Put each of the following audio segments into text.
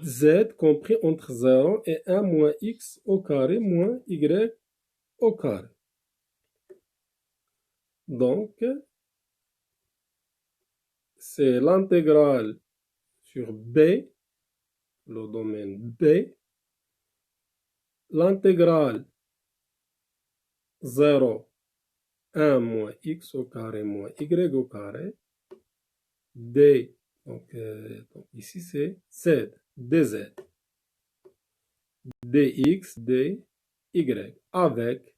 z compris entre 0 et 1 moins x au carré moins y au carré. Donc, c'est l'intégrale sur B, le domaine B, l'intégrale 0, 1 moins x au carré moins y au carré, d, donc ici c'est z, dz, dx, dy, avec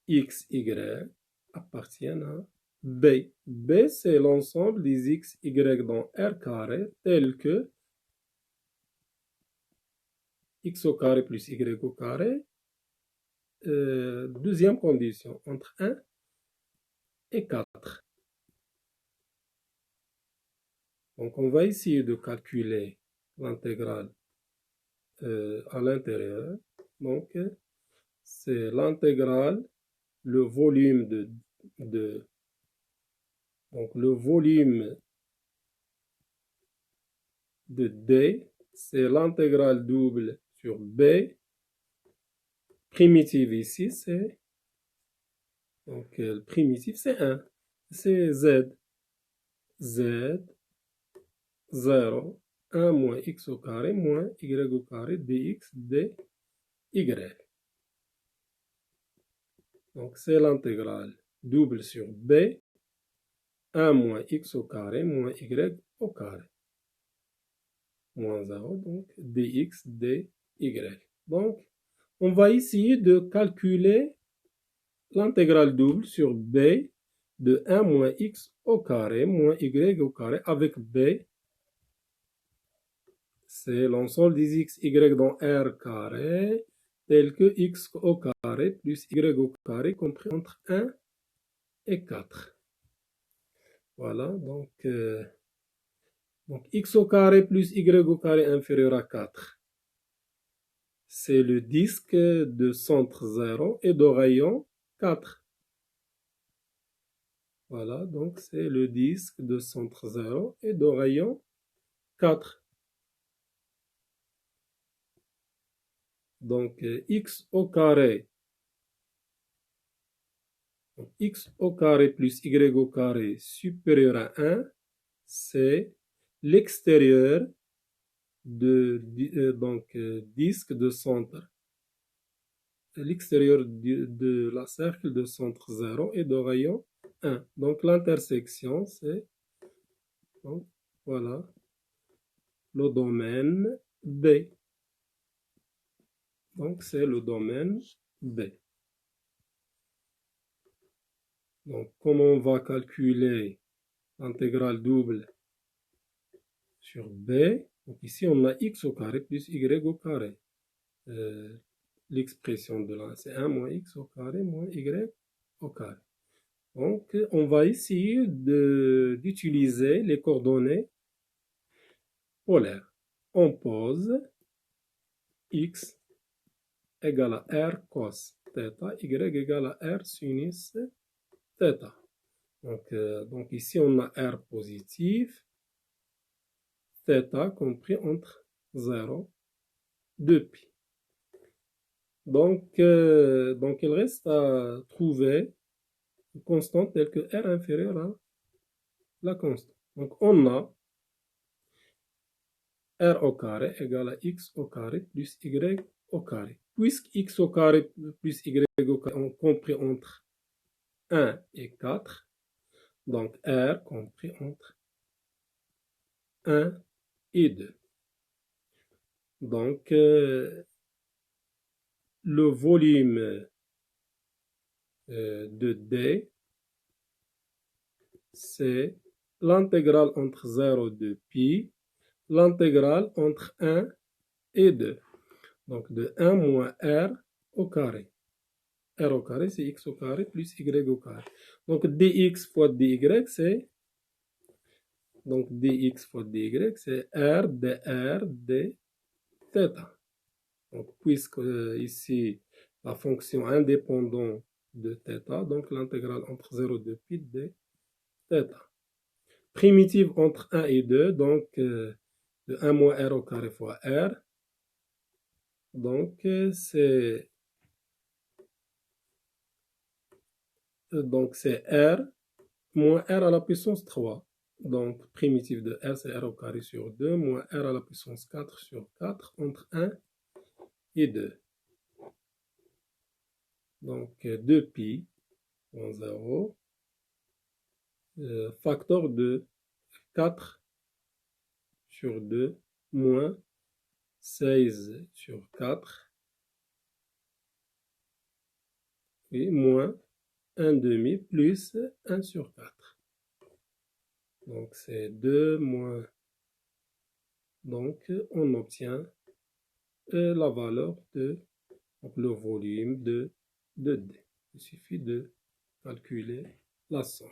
x, y appartiennent à B. B, c'est l'ensemble des x, y dans R carré, tel que x au carré plus y au carré. Deuxième condition, entre 1 et 4. Donc, on va essayer de calculer l'intégrale à l'intérieur. Donc, c'est l'intégrale, le volume donc le volume de D, c'est l'intégrale double sur B. Primitive ici, c'est donc le primitif, c'est 1. C'est Z. Z, 0, 1 moins x au carré moins y au carré dx dy. Donc, c'est l'intégrale double sur B, 1 moins x au carré moins y au carré. Moins 0, donc dx dy. Donc, on va essayer de calculer l'intégrale double sur B de 1 moins x au carré moins y au carré avec B. C'est l'ensemble des x, y dans R carré, tel que x au carré plus y au carré compris entre 1 et 4. Voilà, donc x au carré plus y au carré inférieur à 4. C'est le disque de centre 0 et de rayon 4. Voilà, donc c'est le disque de centre 0 et de rayon 4. Donc x au carré plus y au carré supérieur à 1, c'est l'extérieur disque de centre, l'extérieur de la cercle de centre 0 et de rayon 1. Donc l'intersection, c'est, voilà, le domaine B. Donc c'est le domaine B. Donc comment on va calculer l'intégrale double sur B? Donc ici on a x au carré plus y au carré. L'expression de là, c'est 1 moins x au carré moins y au carré. Donc, on va essayer d'utiliser les coordonnées polaires. On pose x égale à r cos θ, y égale à r sinus θ. Donc ici, on a r positif, θ compris entre 0 et 2π. Donc, il reste à trouver une constante telle que r inférieur à la constante. Donc, on a r au carré égale à x au carré plus y au carré. Puisque x au carré plus y au carré ont compris entre 1 et 4, donc r compris entre 1 et 2. Donc, le volume de D, c'est l'intégrale entre 0 et 2π, l'intégrale entre 1 et 2. Donc, de 1 moins r au carré. R au carré, c'est x au carré plus y au carré. Donc, dx fois dy, c'est r dr dθ. Donc, puisque ici, la fonction indépendante de θ, donc l'intégrale entre 0 et 2π dθ. primitive entre 1 et 2, donc de 1 moins r au carré fois r. Donc c'est r moins r à la puissance 3. Donc primitive de r, c'est r au carré sur 2, moins r à la puissance 4 sur 4, entre 1 et 2. Donc 2pi en 0, facteur de 4 sur 2, moins 16 sur 4, et moins 1 demi plus 1 sur 4. Donc c'est 2 moins. Donc on obtient la valeur de le volume de D. Il suffit de calculer la somme.